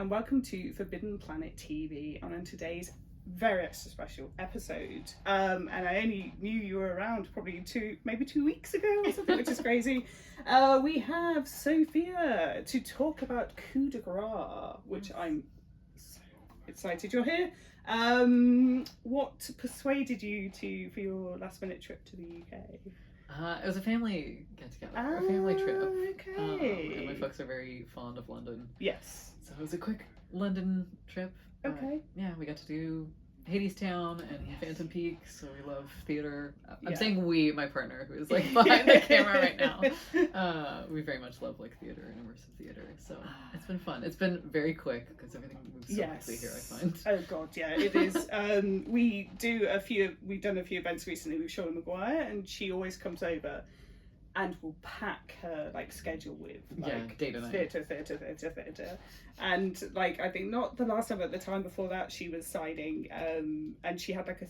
and welcome to Forbidden Planet TV. And on today's very extra special episode, and I only knew you were around probably maybe 2 weeks ago or something, which is crazy. We have Sophia to talk about COUP de GRACE, which I'm so excited you're here. What persuaded you for your last minute trip to the UK? It was a family get-together, a family trip. Okay. And my folks are very fond of London. Yes. So it was a quick London trip. Okay. Yeah, we got to do Hadestown and Phantom Peak, so we love theater. I'm Yeah. saying we, my partner, who is like behind the camera right now. We very much love like theater and immersive theater, so it's been fun. It's been very quick because everything moves so quickly here, I find. Oh god, yeah, it is. We've done a few events recently with Sean McGuire, and she always comes over and will pack her like schedule with like day to night. theatre. And like I think not the last time, but the time before that she was signing, and she had like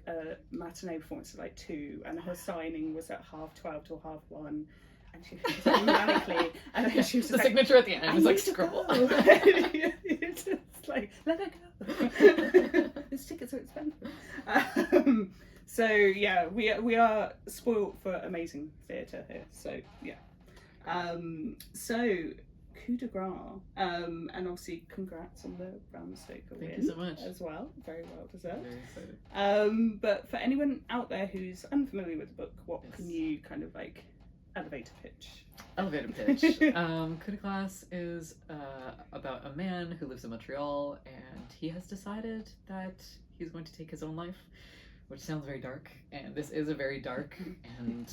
a matinee performance at like 2, and her signing was at 12:30 till 1:30. And she was like manically, and then she was the like, signature at the end was like scribble. It's just like, let her go. This tickets are expensive. So yeah, we are spoilt for amazing theatre here. So yeah, so COUP de GRACE, and obviously congrats on the Bram Stoker win. Thank you so much. As well, very well deserved. Very excited. But for anyone out there who's unfamiliar with the book, what Yes. can you kind of like elevator pitch? Elevator pitch. COUP de GRACE is about a man who lives in Montreal, and he has decided that he's going to take his own life, which sounds very dark, and this is a very dark and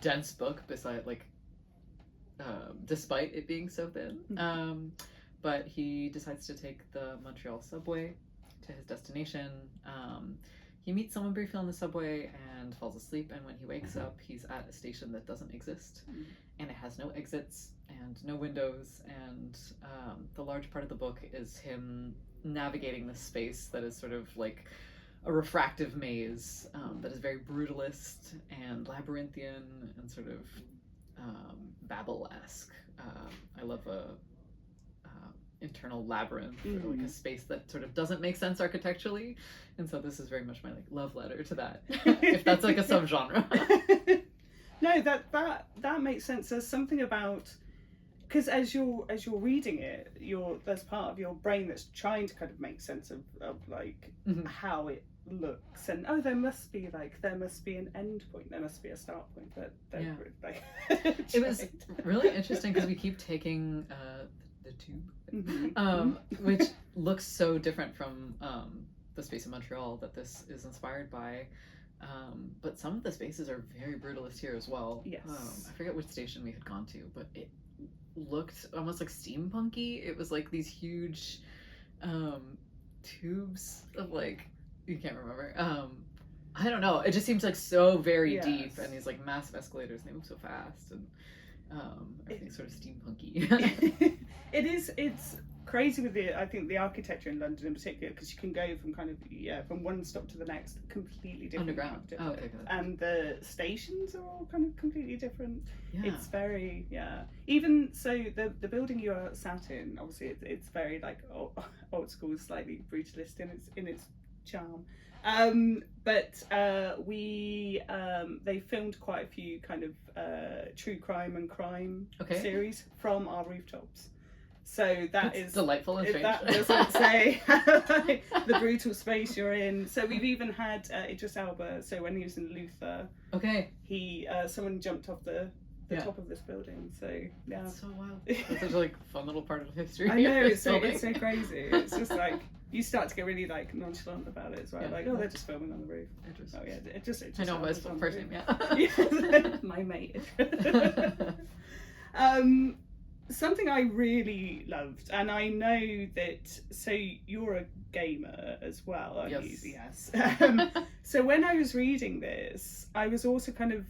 dense book. Despite it being so thin, but he decides to take the Montreal subway to his destination. He meets someone briefly on the subway and falls asleep, and when he wakes up, he's at a station that doesn't exist, and it has no exits and no windows, and the large part of the book is him navigating this space that is sort of like a refractive maze that is very brutalist and labyrinthian and sort of Babel-esque. I love a internal labyrinth, or like a space that sort of doesn't make sense architecturally, and so this is very much my like love letter to that, if that's like a subgenre. No, that makes sense. There's something about, because as you're reading it, there's part of your brain that's trying to kind of make sense of like how it looks, and there must be an end point, there must be a start point, but like, it was really interesting because we keep taking the tube, which looks so different from the space in Montreal that this is inspired by, but some of the spaces are very brutalist here as well. Yes. I forget which station we had gone to, but it looked almost like steampunky. It was like these huge tubes of like, you can't remember. I don't know. It just seems like so very deep, and these like massive escalators, and they move so fast, and everything's sort of steampunky. It's crazy with I think the architecture in London in particular, because you can go from kind of from one stop to the next completely different. Underground. Oh, okay, good. And the stations are all kind of completely different. Yeah. It's very even so the building you are sat in, obviously it's very like old school, slightly brutalist in its charm, but they filmed quite a few kind of true crime and crime series from our rooftops, so that's delightful and strange. That doesn't say the brutal space you're in. So we've even had Idris Elba, so when he was in Luther, he someone jumped off the top of this building, so yeah. That's so wild. That's such a like fun little part of history. I know, it's so crazy. It's just like you start to get really like nonchalant about it as well. Like, they're just filming on the roof. Interesting. Oh yeah, it just I know his first name. My mate. Something I really loved, and I know that. So you're a gamer as well, aren't you? Yes. So when I was reading this, I was also kind of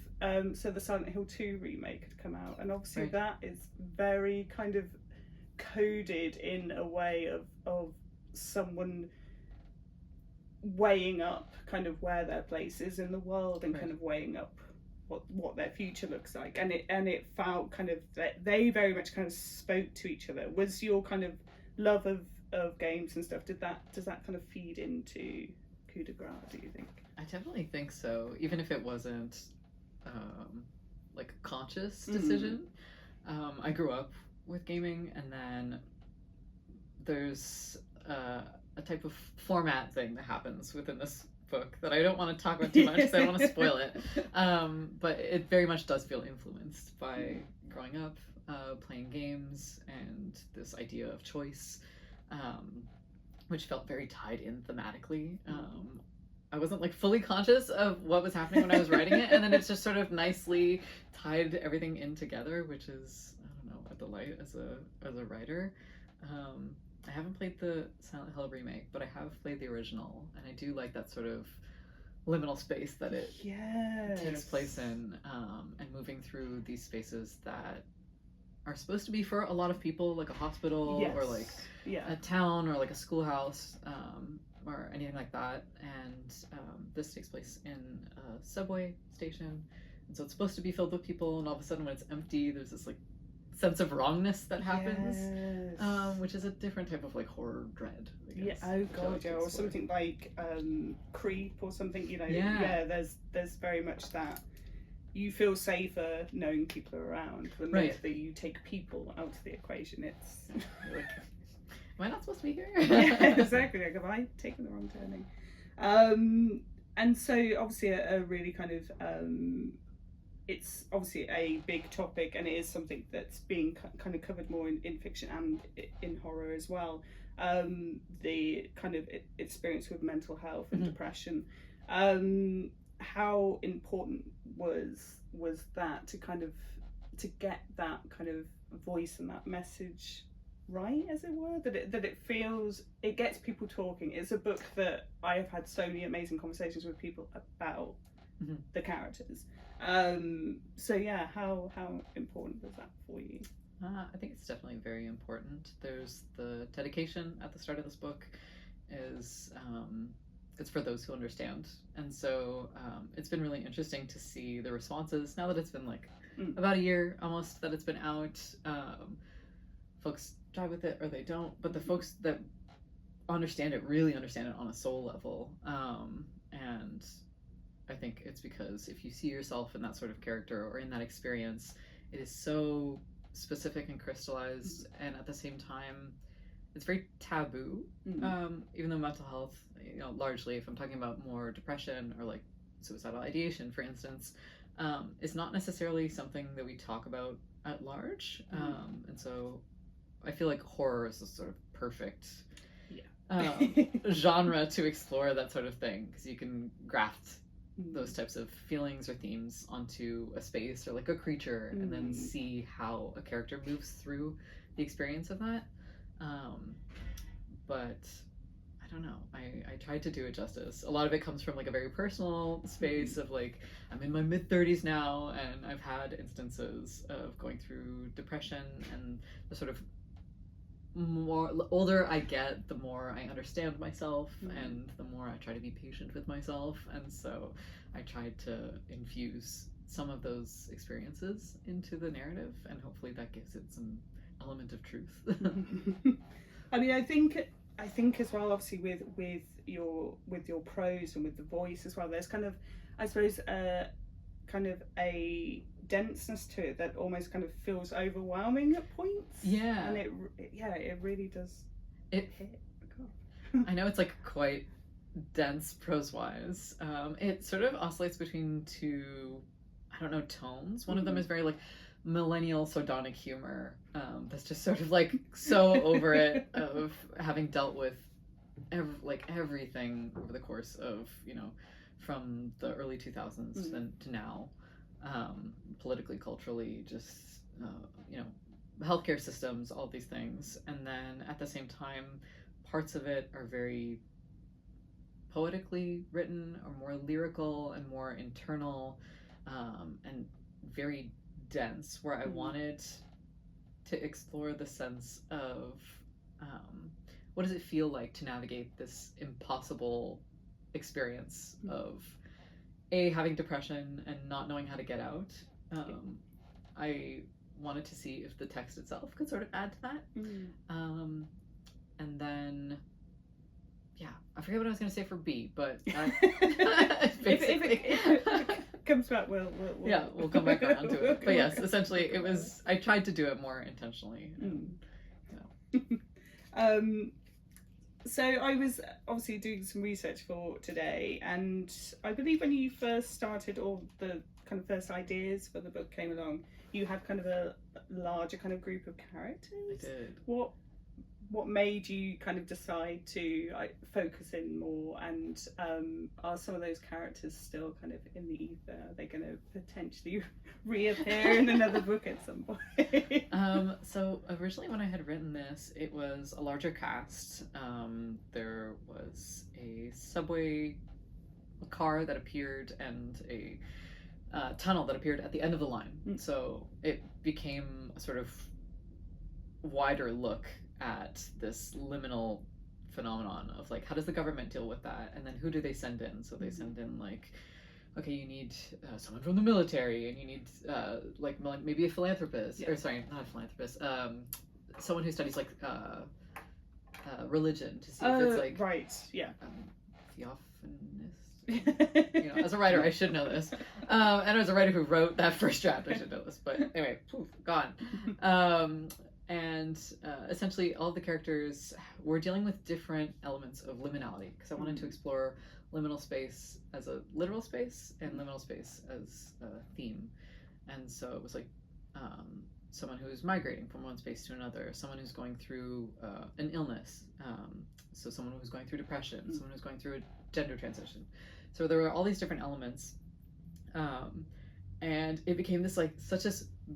so the Silent Hill 2 remake had come out, and obviously that is very kind of coded in a way of someone weighing up kind of where their place is in the world, and kind of weighing up what their future looks like, and it felt kind of that they very much kind of spoke to each other. Was your kind of love of games and stuff, does that kind of feed into Coup de Grace, do you think? I definitely think so, even if it wasn't like a conscious decision. I grew up with gaming, and then there's a type of format thing that happens within this book that I don't want to talk about too much because I don't want to spoil it. But it very much does feel influenced by growing up, playing games, and this idea of choice, which felt very tied in thematically. I wasn't like fully conscious of what was happening when I was writing it, and then it's just sort of nicely tied everything in together, which is, I don't know, a delight as a writer. I haven't played the Silent Hill remake, but I have played the original, and I do like that sort of liminal space that it takes place in, and moving through these spaces that are supposed to be for a lot of people, like a hospital or like a town or like a schoolhouse, or anything like that. And this takes place in a subway station, and so it's supposed to be filled with people, and all of a sudden when it's empty, there's this like sense of wrongness that happens, which is a different type of like horror dread, I guess, oh god, or something like Creep or something, you know. There's very much that you feel safer knowing people are around. The minute that you take people out of the equation, it's like, am I not supposed to be here? Exactly, like, have I taken the wrong turning? And so obviously a really kind of it's obviously a big topic, and it is something that's being kind of covered more in fiction and in horror as well. The kind of experience with mental health and depression. How important was that to get that kind of voice and that message right, as it were, that it gets people talking. It's a book that I have had so many amazing conversations with people about the characters. So yeah, how important was that for you? I think it's definitely very important. There's the dedication at the start of this book is it's for those who understand, and so it's been really interesting to see the responses now that it's been like about a year almost that it's been out. Folks drive with it or they don't, but the folks that understand it really understand it on a soul level, and I think it's because if you see yourself in that sort of character or in that experience, it is so specific and crystallized, and at the same time it's very taboo. Even though mental health, you know, largely, if I'm talking about more depression or like suicidal ideation, for instance, is not necessarily something that we talk about at large. And so I feel like horror is a sort of perfect genre to explore that sort of thing, because you can graft those types of feelings or themes onto a space or like a creature, and then see how a character moves through the experience of that. But I don't know, I tried to do it justice. A lot of it comes from like a very personal space of like, I'm in my mid-30s now, and I've had instances of going through depression, and the sort of more older I get, the more I understand myself, and the more I try to be patient with myself, and so I tried to infuse some of those experiences into the narrative, and hopefully that gives it some element of truth. I mean, I think as well, obviously with your prose and with the voice as well, there's kind of, I suppose, kind of a denseness to it that almost kind of feels overwhelming at points. And it really does hit. I know it's like quite dense prose wise. It sort of oscillates between two, I don't know, tones. One of them is very like millennial sardonic humor, that's just sort of like so over it, of having dealt with everything over the course of, you know, from the early 2000s to now, politically, culturally, just you know, healthcare systems, all these things. And then at the same time, parts of it are very poetically written, or more lyrical and more internal, and very dense, where I wanted to explore the sense of what does it feel like to navigate this impossible experience of having depression and not knowing how to get out. I wanted to see if the text itself could sort of add to that. And then, yeah, I forget what I was going to say for B, but if it comes back, we'll yeah, we'll come back around to it. But yes, essentially, it was, I tried to do it more intentionally. So I was obviously doing some research for today, and I believe when you first started, or the kind of first ideas for the book came along, you had kind of a larger kind of group of characters. I did. What made you kind of decide to focus in more, and are some of those characters still kind of in the ether? Are they going to potentially reappear in another book at some point? So originally when I had written this, it was a larger cast. There was a subway car that appeared and a tunnel that appeared at the end of the line. So it became a sort of wider look at this liminal phenomenon of like, how does the government deal with that, and then who do they send in? So they send in like, okay, you need someone from the military, and you need like maybe a philanthropist, or sorry, not a philanthropist, someone who studies like religion to see if it's like theophanist. You know, as a writer, I should know this, and as a writer who wrote that first draft, I should know this. But anyway, gone. And essentially all of the characters were dealing with different elements of liminality, because I wanted to explore liminal space as a literal space and liminal space as a theme. And so it was like someone who's migrating from one space to another, someone who's going through an illness, so someone who's going through depression, someone who's going through a gender transition. So there were all these different elements, and it became this like such a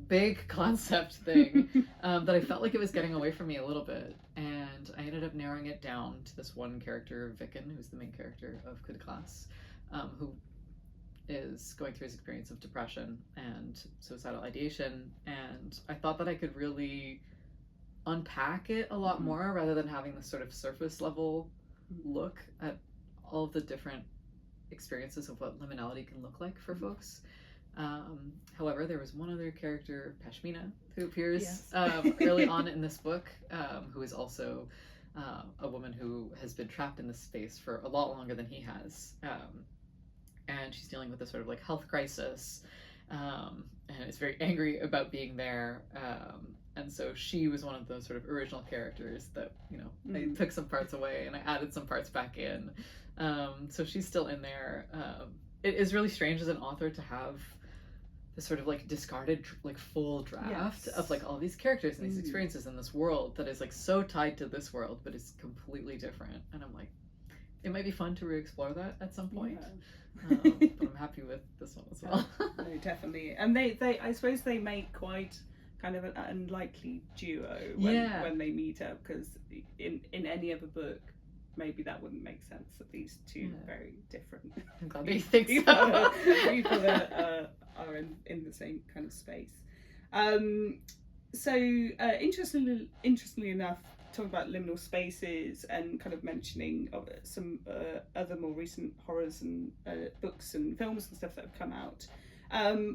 big concept thing that I felt like it was getting away from me a little bit, and I ended up narrowing it down to this one character, Vicken, who's the main character of COUP de GRACE, who is going through his experience of depression and suicidal ideation, and I thought that I could really unpack it a lot more rather than having this sort of surface level look at all of the different experiences of what liminality can look like for folks. However, there was one other character, Pashmina, who appears early on in this book, who is also a woman who has been trapped in this space for a lot longer than he has. And she's dealing with a sort of like health crisis, and is very angry about being there. And so she was one of those sort of original characters that, you know, I took some parts away and I added some parts back in. So she's still in there. It is really strange as an author to have this sort of like discarded like full draft of like all these characters and these experiences in this world that is like so tied to this world but is completely different, and I'm like, it might be fun to re-explore that at some point. But I'm happy with this one as well. No, definitely. And they I suppose they make quite kind of an unlikely duo when they meet up, because in any other book maybe that wouldn't make sense, that these two very different I'm glad you think so. people that are in the same kind of space. So interestingly enough, talking about liminal spaces and kind of mentioning some other more recent horrors and books and films and stuff that have come out.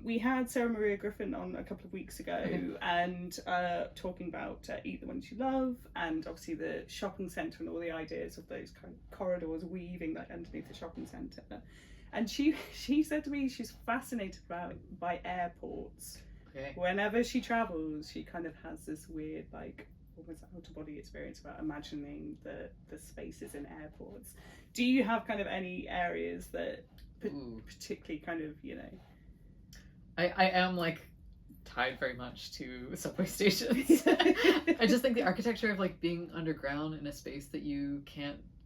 We had Sarah Maria Griffin on a couple of weeks ago, and talking about Eat the Ones You Love, and obviously the shopping centre and all the ideas of those kind of corridors weaving like underneath the shopping centre. And she said to me she's fascinated by airports. Whenever she travels, she kind of has this weird like almost out-of-body experience about imagining the spaces in airports. Do you have kind of any areas that particularly kind of, you know? I am like tied very much to subway stations. I just think the architecture of like being underground in a space that you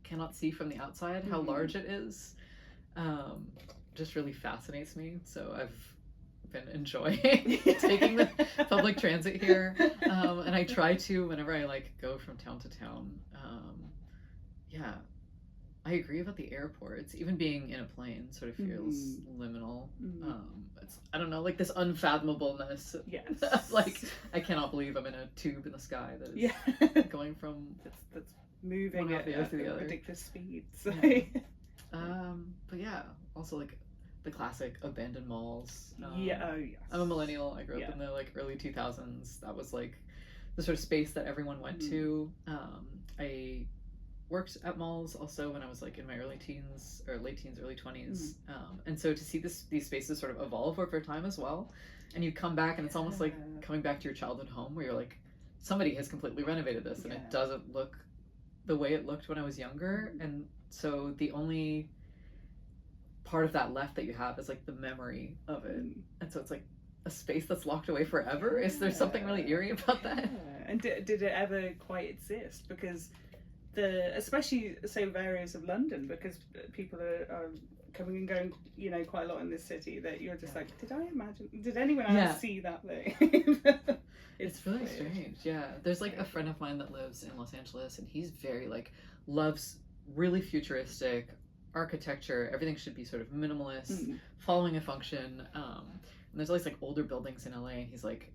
cannot see from the outside, how large it is, just really fascinates me. So I've been enjoying taking the public transit here, and I try to whenever I like go from town to town. I agree about the airports. Even being in a plane sort of feels liminal. It's, I don't know, like this unfathomableness. Yes. Like, I cannot believe I'm in a tube in the sky that is going from that's moving at ridiculous speeds. So. But yeah, also like the classic abandoned malls. Yes. I'm a millennial. I grew up in the like early 2000s. That was like the sort of space that everyone went to. I worked at malls also when I was like in my early teens or late teens, early 20s. And so to see these spaces sort of evolve over time as well. And you come back and it's almost like coming back to your childhood home where you're like, somebody has completely renovated this and it doesn't look the way it looked when I was younger. And so the only part of that left that you have is like the memory of it. And so it's like a space that's locked away forever. Is there something really eerie about that? And did it ever quite exist? Because especially same areas of London, because people are coming and going, you know, quite a lot in this city, that you're just like, did anyone else see that thing? It's really strange. There's like a friend of mine that lives in Los Angeles, and he's very like loves really futuristic architecture. Everything should be sort of minimalist, following a function. And there's always like older buildings in LA, and he's like,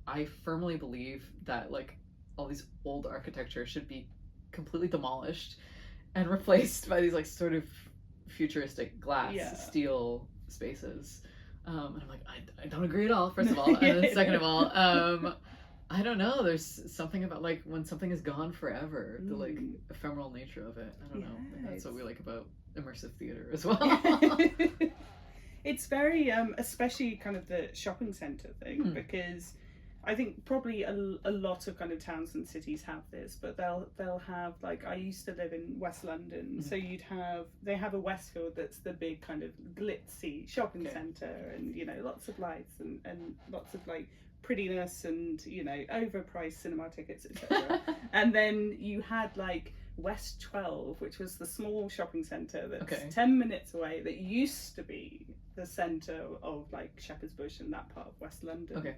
I firmly believe that like all these old architecture should be completely demolished and replaced by these like sort of futuristic glass steel spaces. And I'm like, I don't agree at all, first of all. And then second of all, I don't know, there's something about like when something is gone forever, the like ephemeral nature of it. I don't know. That's what we like about immersive theater as well. It's very especially kind of the shopping centre thing, because I think probably a lot of kind of towns and cities have this, but they'll have, like, I used to live in West London, so they have a Westfield that's the big kind of glitzy shopping centre, and you know, lots of lights and lots of like prettiness and, you know, overpriced cinema tickets, etc. And then you had like West 12, which was the small shopping centre that's 10 minutes away, that used to be the centre of like Shepherd's Bush and that part of West London.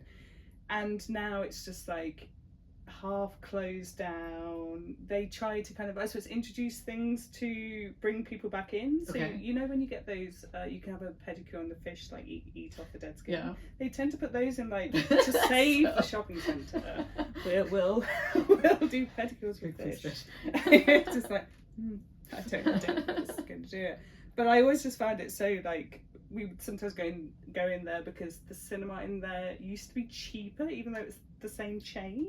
And now it's just like half closed down. They try to kind of, I suppose, introduce things to bring people back in. So, you know, when you get those, you can have a pedicure on the fish, like eat off the dead skin. They tend to put those in, like, to save the shopping centre. We'll do pedicures with fish. It's just like, I don't know what's going to do it. But I always just found it so, like, we would sometimes go in there because the cinema in there used to be cheaper, even though it's the same chain.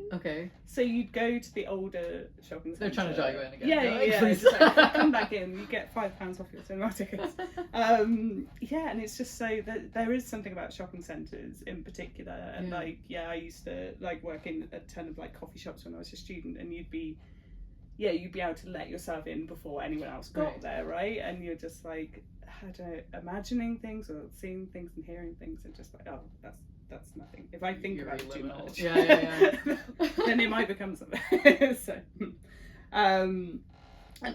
So you'd go to the older shopping centre. They're trying to draw you in again. Yeah. Come back in, you get £5 off your cinema tickets. And it's just so that there is something about shopping centres in particular. And I used to like work in a ton of like coffee shops when I was a student, and you'd be able to let yourself in before anyone else got there, right? And you're just like, I don't know, imagining things or seeing things and hearing things, and just like, oh, that's nothing. If I think about it too much, then it might become something. So, and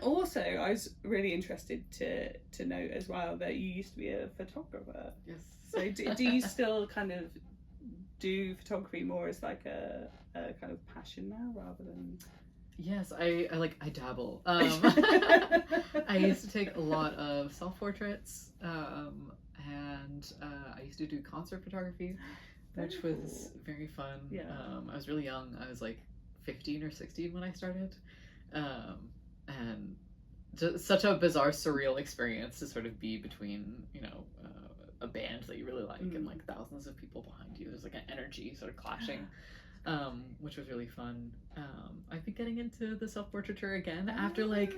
also, I was really interested to note as well that you used to be a photographer. Yes. So do you still kind of do photography more as like a kind of passion now rather than? Yes, I dabble. I used to take a lot of self-portraits, and I used to do concert photography, which was very fun. I was really young. I was like 15 or 16 when I started, and just such a bizarre, surreal experience to sort of be between, you know, a band that you really like and like thousands of people behind you. There's like an energy sort of clashing. Which was really fun. I've been getting into the self-portraiture again after like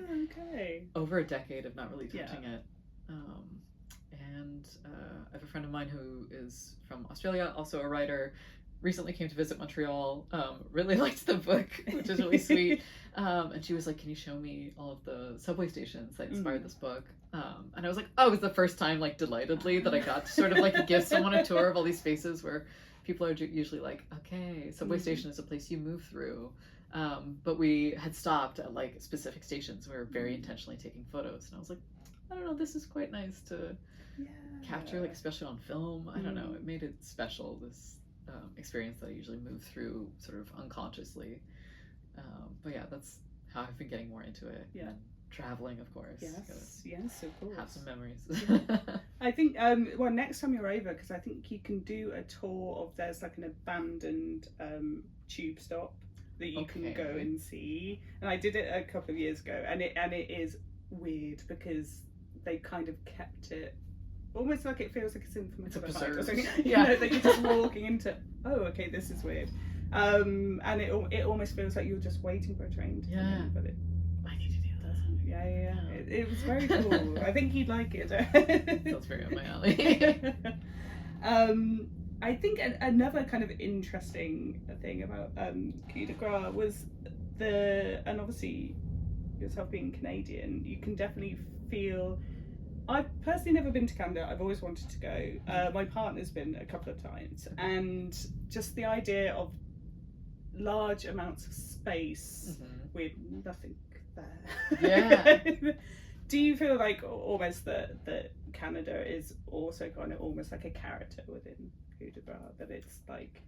over a decade of not really touching it. And I have a friend of mine who is from Australia, also a writer, recently came to visit Montreal, really liked the book, which is really sweet. And she was like, can you show me all of the subway stations that inspired this book? And I was like, oh, it was the first time, like, delightedly that I got to sort of like give someone a tour of all these spaces where people are usually like, okay, subway station is a place you move through. But we had stopped at like specific stations. We were very intentionally taking photos. And I was like, I don't know, this is quite nice to capture, like, especially on film. I don't know, it made it special, this experience that I usually move through sort of unconsciously. But yeah, that's how I've been getting more into it. And traveling, of course. Yes, of course. Have some memories. I think, well, next time you're over, because I think you can do a tour of, there's like an abandoned tube stop that you can go and see. And I did it a couple of years ago, and it is weird because they kind of kept it almost like it feels like it's in from a preserve or something. You know, that you're just walking into, oh, okay, this is weird. And it almost feels like you're just waiting for a train to come in, but it I need to do doesn't. Yeah. It was very cool. I think you'd like it. Feels very up my alley. I think another kind of interesting thing about COUP de GRACE was and obviously yourself being Canadian, you can definitely feel. I've personally never been to Canada. I've always wanted to go. My partner's been a couple of times, and just the idea of large amounts of space with nothing there. Yeah. Do you feel like almost that Canada is also kind of almost like a character within COUP de GRACE, that it's like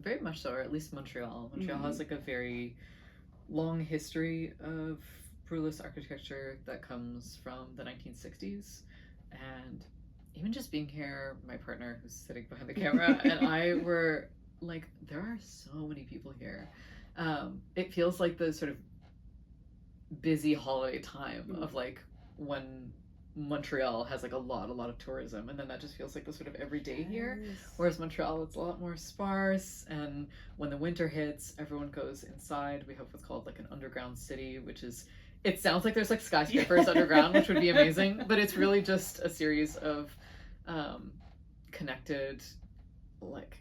very much so, or at least Montreal has like a very long history of brutalist architecture that comes from the 1960s. And even just being here, my partner who's sitting behind the camera and I were like, there are so many people here. It feels like the sort of busy holiday time of like when Montreal has like a lot of tourism, and then that just feels like the sort of everyday here. Whereas Montreal, it's a lot more sparse, and when the winter hits, everyone goes inside. We have what's called like an underground city, which is, it sounds like there's like skyscrapers underground, which would be amazing, but it's really just a series of connected like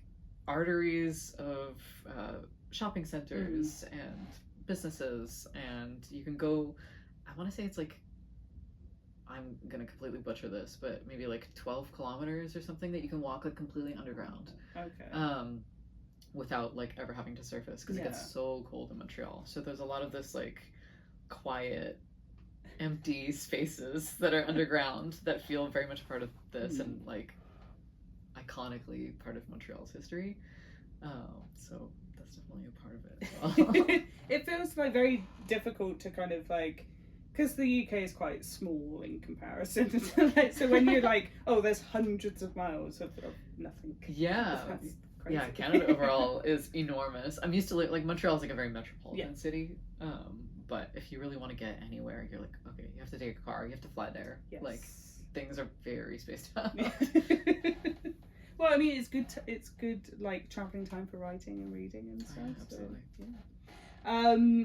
arteries of shopping centers and businesses, and you can go, I want to say it's like, I'm gonna completely butcher this, but maybe like 12 kilometers or something that you can walk like completely underground. Okay. Without like ever having to surface, because it gets so cold in Montreal. So there's a lot of this like quiet, empty spaces that are underground that feel very much a part of this and like iconically part of Montreal's history. So that's definitely a part of it as well. It feels like very difficult to kind of like, because the UK is quite small in comparison. So when you're like, oh, there's hundreds of miles of nothing. Yeah. Yeah, Canada overall is enormous. I'm used to like Montreal is like a very metropolitan city. But if you really want to get anywhere, you're like, okay, you have to take a car, you have to fly there. Yes. Like things are very spaced out. Well, I mean, it's good like traveling time for writing and reading and stuff. Absolutely. So, yeah.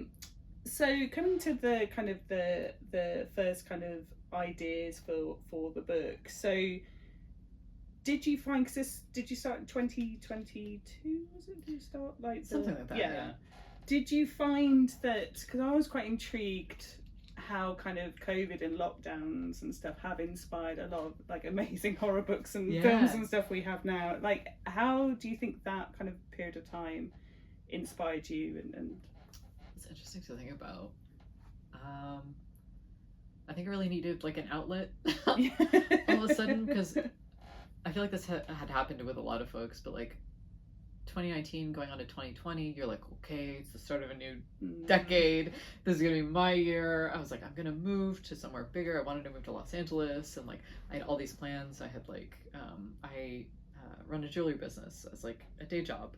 So coming to the kind of the first kind of ideas for the book. So did you find, did you start in 2022? Was it? Did you start like something like that? Yeah. Did you find that, because I was quite intrigued how kind of COVID and lockdowns and stuff have inspired a lot of like amazing horror books and films and stuff we have now. Like, how do you think that kind of period of time inspired you? And it's interesting to think about. I think I really needed like an outlet all of a sudden, because I feel like this had happened with a lot of folks, but like 2019 going on to 2020, you're like, okay, it's the start of a new decade. This is gonna be my year. I was like, I'm gonna move to somewhere bigger. I wanted to move to Los Angeles, and like I had all these plans. I had like I run a jewelry business as like a day job.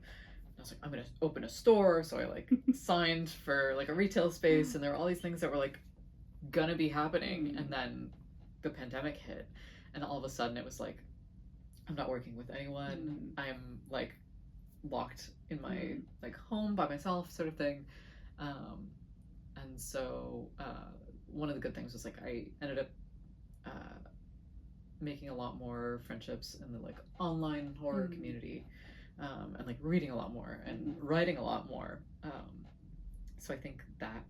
I was like, I'm gonna open a store, so I like signed for like a retail space, and there were all these things that were like gonna be happening, and then the pandemic hit, and all of a sudden it was like, I'm not working with anyone. I'm like locked in my like home by myself, sort of thing. And so one of the good things was like I ended up making a lot more friendships in the like online horror community, and like reading a lot more and writing a lot more. So I think that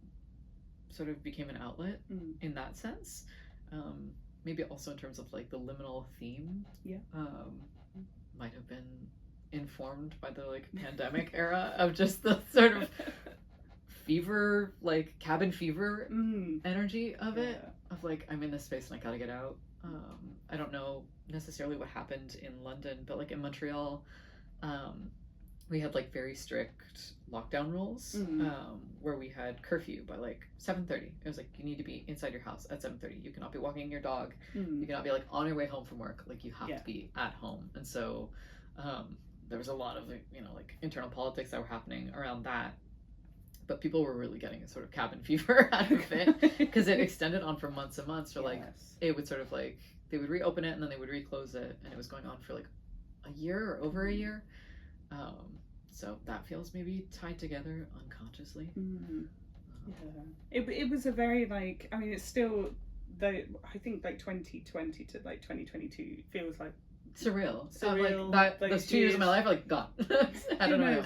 sort of became an outlet in that sense. Maybe also in terms of like the liminal theme, might have been informed by the like pandemic era of just the sort of fever, like cabin fever energy of it, of like, I'm in this space and I gotta get out. I don't know necessarily what happened in London, but like in Montreal, we had like very strict lockdown rules, where we had curfew by like 7:30. It was like, you need to be inside your house at 7:30. You cannot be walking your dog. You cannot be like on your way home from work. Like you have to be at home. And so there was a lot of like, you know, like internal politics that were happening around that. But people were really getting a sort of cabin fever out of it, because it extended on for months and months. For like, it would sort of like, they would reopen it and then they would reclose it, and it was going on for like a year or over a year. So that feels maybe tied together unconsciously. Yeah, it was a very like, I mean, it's still, though I think like 2020 to like 2022 feels like surreal. Like those 2 years of my life are like gone. I don't know.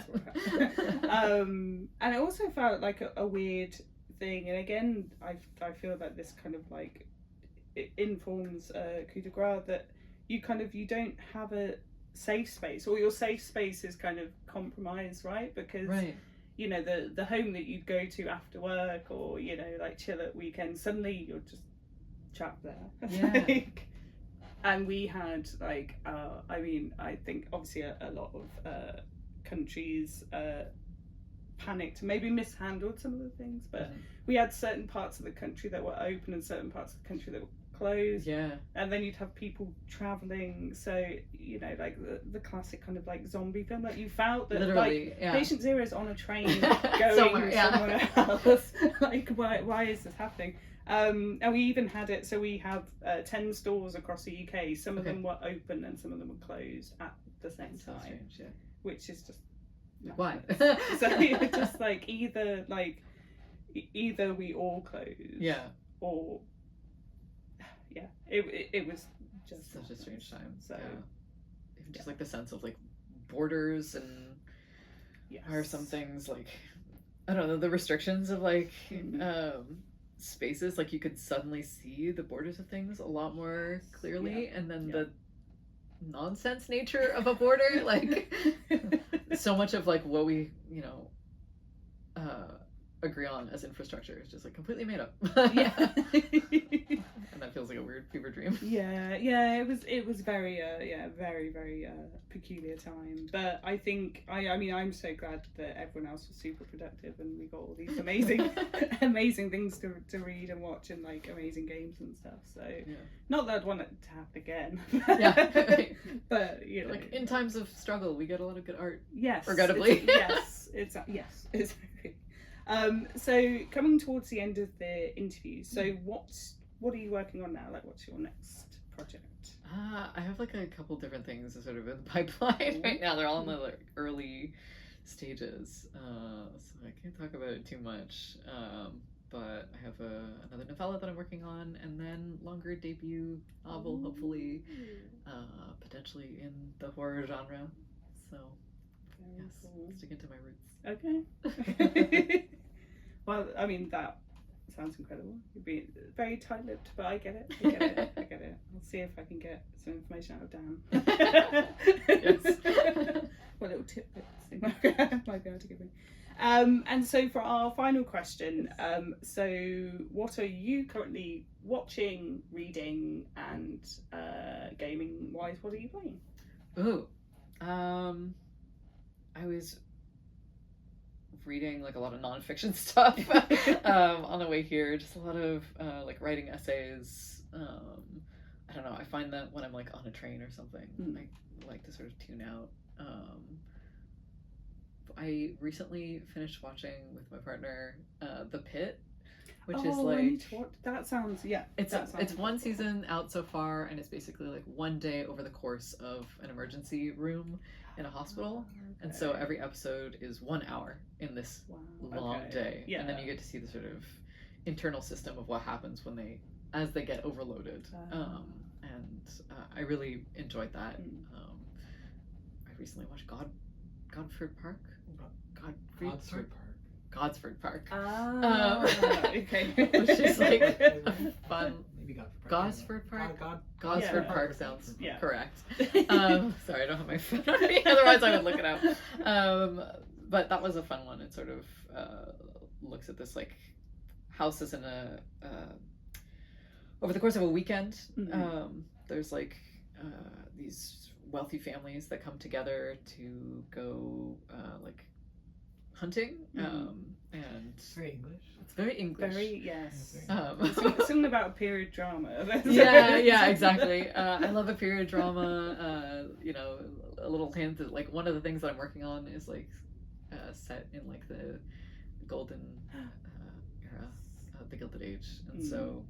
And it also felt like a weird thing, and again, I feel that this kind of like it informs coup de grace, that you don't have a safe space, or your safe space is kind of compromised, right? Because you know, the home that you'd go to after work, or you know, like chill at weekends, suddenly you're just trapped there. Yeah. And we had like I mean, I think obviously a lot of countries panicked, maybe mishandled some of the things, but we had certain parts of the country that were open and certain parts of the country that were closed. Yeah. And then you'd have people traveling, so you know, like the classic kind of like zombie film, like you felt that literally, like yeah. Patient Zero is on a train going somewhere else. Like why is this happening? And we even had it, so we have 10 stores across the UK. Some of them were open and some of them were closed at the same time. Strange, yeah. Which is just why? So you're just like either we all close, or it was just such a strange time. So even just like the sense of like borders and are some things like, I don't know, the restrictions of like spaces, like you could suddenly see the borders of things a lot more clearly, and then the nonsense nature of a border, like so much of like what we, you know, agree on as infrastructure is just like completely made up. And that feels like a weird fever dream. It was very very peculiar time, but I think I mean, I'm so glad that everyone else was super productive and we got all these amazing things to read and watch, and like amazing games and stuff, so not that I'd want it to happen again. But you know, like in times of struggle we get a lot of good art, yes, regrettably. Yes, exactly. So coming towards the end of the interview, so what are you working on now? Like, what's your next project? I have like a couple different things sort of in the pipeline right now. They're all in the like early stages, so I can't talk about it too much. But I have another novella that I'm working on, and then longer debut novel, hopefully, potentially in the horror genre. So sticking to my roots. Okay. Well, I mean, that sounds incredible. You'd be very tight-lipped, but I get it. I'll see if I can get some information out of Dan. Yes. What little tidbits he might be able to give me. And so for our final question, so what are you currently watching, reading, and gaming-wise, what are you playing? Ooh, I was reading like a lot of nonfiction stuff on the way here, just a lot of like writing essays. I don't know, I find that when I'm like on a train or something, I like to sort of tune out. I recently finished watching with my partner The Pit, which is like that sounds it's one season out so far, and it's basically like one day over the course of an emergency room in a hospital. And so every episode is 1 hour in this long day, and then you get to see the sort of internal system of what happens as they get overloaded. And I really enjoyed that. I recently watched Gosford Park. Gosford Park. Okay. Which is like a fun. Maybe Gosford Park. Gosford Park sounds correct. Sorry, I don't have my phone on me. Otherwise, I would look it up. But that was a fun one. It sort of looks at this like houses in a over the course of a weekend. There's like these wealthy families that come together to go like hunting, and it's very English. It's very English. Very, yes. Something about a period drama. yeah, exactly. I love a period drama. You know, a little hint that like one of the things that I'm working on is like set in like the golden era of the Gilded Age, and so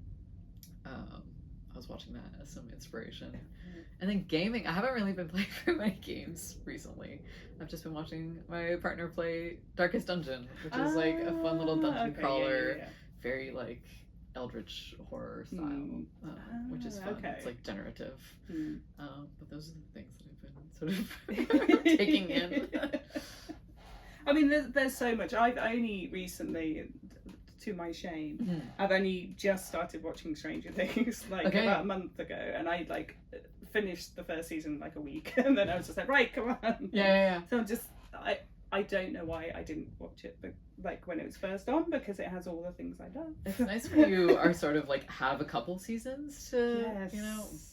I was watching that as some inspiration. And then gaming, I haven't really been playing very many games recently. I've just been watching my partner play Darkest Dungeon, which is like a fun little dungeon crawler, very like eldritch horror style, which is fun. It's like generative. But those are the things that I've been sort of taking in. I mean, there's so much. I've only recently, to my shame, I've only just started watching Stranger Things about a month ago, and I like finished the first season like a week, and then I was just like, right, come on. Yeah. So I don't know why I didn't watch it, but like when it was first on, because it has all the things I love. It's nice when you are sort of like have a couple seasons to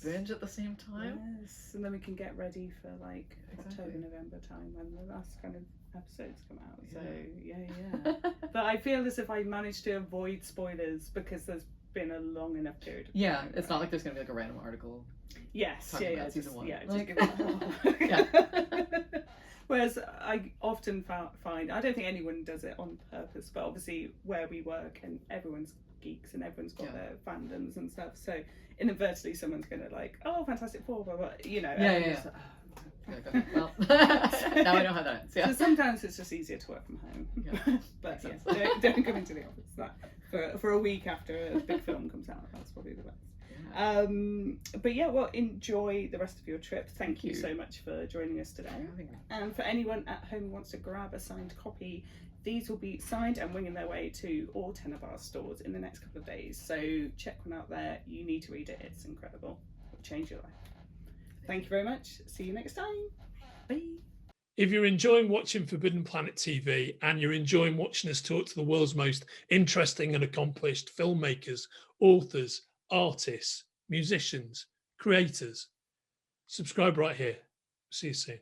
binge at the same time. Yes, and then we can get ready for like October, November time when the last kind of episodes come out. So yeah. But I feel as if I managed to avoid spoilers because there's been a long enough period of time. It's not like there's gonna be like a random article. Yes, about season one. Whereas I often find, I don't think anyone does it on purpose, but obviously where we work and everyone's geeks and everyone's got their fandoms and stuff, so inadvertently someone's going to like, oh, Fantastic Four, blah, blah, you know. Okay. Well, now I know how that ends. So sometimes it's just easier to work from home. But don't come into the office for a week after a big film comes out. That's probably the best. But well, enjoy the rest of your trip. Thank you so much for joining us today. And for anyone at home who wants to grab a signed copy, these will be signed and winging their way to all 10 of our stores in the next couple of days. So check one out there. You need to read it. It's incredible. It'll change your life. Thank you very much. See you next time. Bye. If you're enjoying watching Forbidden Planet TV and you're enjoying watching us talk to the world's most interesting and accomplished filmmakers, authors, artists, musicians, creators, subscribe right here. See you soon.